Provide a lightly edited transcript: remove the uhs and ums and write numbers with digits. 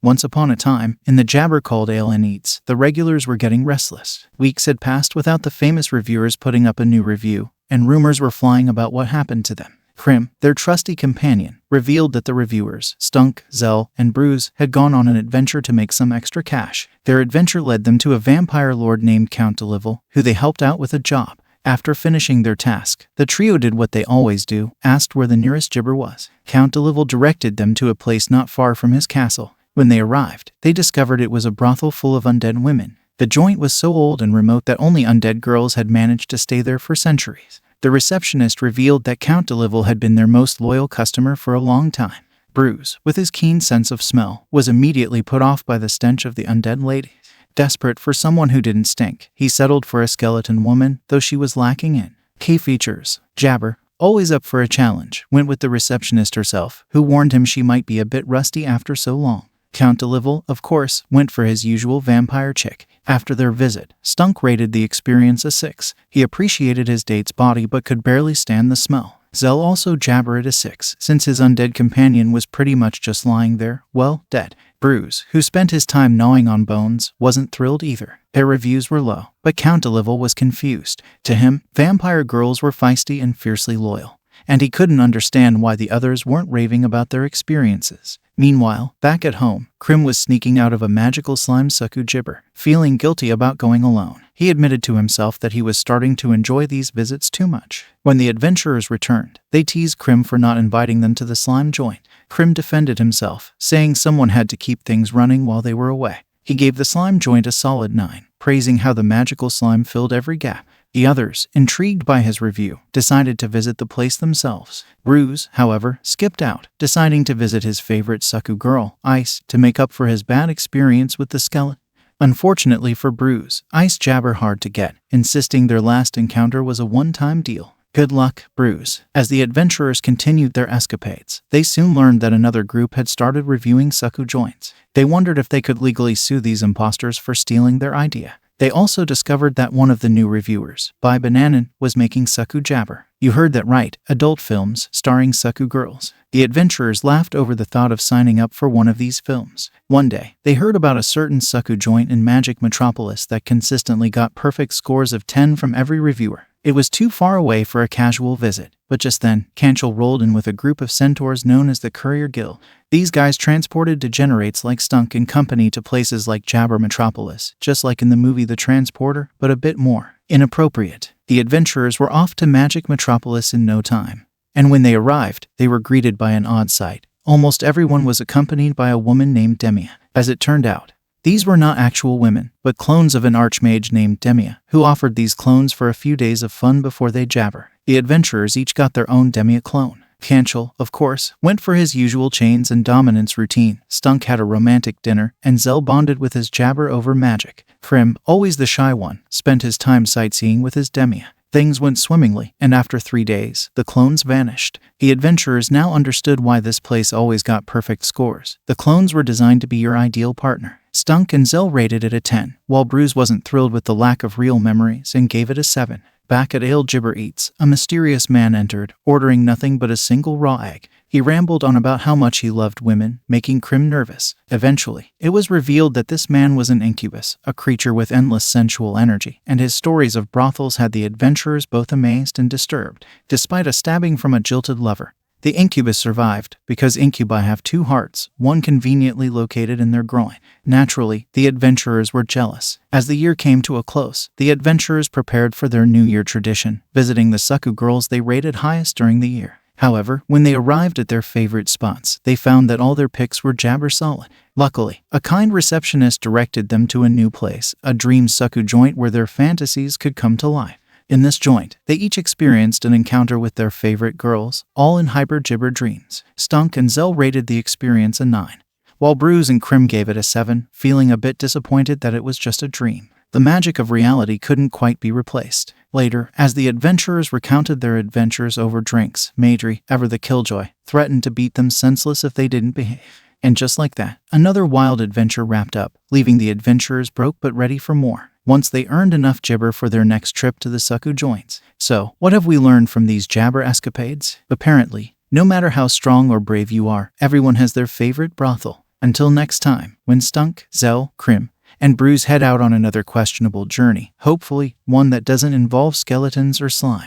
Once upon a time, in the jabber called Ale and Eats, the regulars were getting restless. Weeks had passed without the famous reviewers putting up a new review, and rumors were flying about what happened to them. Krim, their trusty companion, revealed that the reviewers, Stunk, Zell, and Bruise, had gone on an adventure to make some extra cash. Their adventure led them to a vampire lord named Count Delivel, who they helped out with a job. After finishing their task, the trio did what they always do, asked where the nearest gibber was. Count Delivel directed them to a place not far from his castle. When they arrived, they discovered it was a brothel full of undead women. The joint was so old and remote that only undead girls had managed to stay there for centuries. The receptionist revealed that Count Delivel had been their most loyal customer for a long time. Bruise, with his keen sense of smell, was immediately put off by the stench of the undead ladies. Desperate for someone who didn't stink, he settled for a skeleton woman, though she was lacking in key features. Jabber, always up for a challenge, went with the receptionist herself, who warned him she might be a bit rusty after so long. Count Delivel, of course, went for his usual vampire chick. After their visit, Stunk rated the experience a 6. He appreciated his date's body but could barely stand the smell. Zell also jabbered a 6, since his undead companion was pretty much just lying there, well, dead. Bruise, who spent his time gnawing on bones, wasn't thrilled either. Their reviews were low, but Count Delivel was confused. To him, vampire girls were feisty and fiercely loyal, and he couldn't understand why the others weren't raving about their experiences. Meanwhile, back at home, Krim was sneaking out of a magical slime succubus gibber, feeling guilty about going alone. He admitted to himself that he was starting to enjoy these visits too much. When the adventurers returned, they teased Krim for not inviting them to the slime joint. Krim defended himself, saying someone had to keep things running while they were away. He gave the slime joint a solid 9, praising how the magical slime filled every gap. The others, intrigued by his review, decided to visit the place themselves. Bruise, however, skipped out, deciding to visit his favorite succubus girl, Ice, to make up for his bad experience with the skeleton. Unfortunately for Bruise, Ice jabber hard to get, insisting their last encounter was a one-time deal. Good luck, Bruise. As the adventurers continued their escapades, they soon learned that another group had started reviewing succubus joints. They wondered if they could legally sue these imposters for stealing their idea. They also discovered that one of the new reviewers, By Bananan, was making succubus jabber. You heard that right, adult films starring succubus girls. The adventurers laughed over the thought of signing up for one of these films. One day, they heard about a certain succubus joint in Magic Metropolis that consistently got perfect scores of 10 from every reviewer. It was too far away for a casual visit, but just then, Canchel rolled in with a group of centaurs known as the Courier Guild. These guys transported degenerates like Stunk and company to places like Jabber Metropolis, just like in the movie The Transporter, but a bit more inappropriate. The adventurers were off to Magic Metropolis in no time. And when they arrived, they were greeted by an odd sight. Almost everyone was accompanied by a woman named Demia. As it turned out, these were not actual women, but clones of an archmage named Demia, who offered these clones for a few days of fun before they jabber. The adventurers each got their own Demia clone. Canchel, of course, went for his usual chains and dominance routine. Stunk had a romantic dinner, and Zell bonded with his jabber over magic. Krim, always the shy one, spent his time sightseeing with his Demia. Things went swimmingly, and after 3 days, the clones vanished. The adventurers now understood why this place always got perfect scores. The clones were designed to be your ideal partner. Stunk and Zell rated it a 10, while Bruise wasn't thrilled with the lack of real memories and gave it a 7. Back at Ale Gibber Eats, a mysterious man entered, ordering nothing but a single raw egg. He rambled on about how much he loved women, making Krim nervous. Eventually, it was revealed that this man was an incubus, a creature with endless sensual energy, and his stories of brothels had the adventurers both amazed and disturbed. Despite a stabbing from a jilted lover, the incubus survived, because incubi have 2 hearts, one conveniently located in their groin. Naturally, the adventurers were jealous. As the year came to a close, the adventurers prepared for their New Year tradition, visiting the succubus girls they rated highest during the year. However, when they arrived at their favorite spots, they found that all their picks were jabber solid. Luckily, a kind receptionist directed them to a new place, a dream succubus joint where their fantasies could come to life. In this joint, they each experienced an encounter with their favorite girls, all in hyper-gibber dreams. Stunk and Zell rated the experience a 9, while Bruise and Krim gave it a 7, feeling a bit disappointed that it was just a dream. The magic of reality couldn't quite be replaced. Later, as the adventurers recounted their adventures over drinks, Maidri, ever the killjoy, threatened to beat them senseless if they didn't behave. And just like that, another wild adventure wrapped up, leaving the adventurers broke but ready for more, once they earned enough gibber for their next trip to the succubus joints. So, what have we learned from these jabber escapades? Apparently, no matter how strong or brave you are, everyone has their favorite brothel. Until next time, when Stunk, Zell, Krim, and Bruce head out on another questionable journey, hopefully one that doesn't involve skeletons or slime.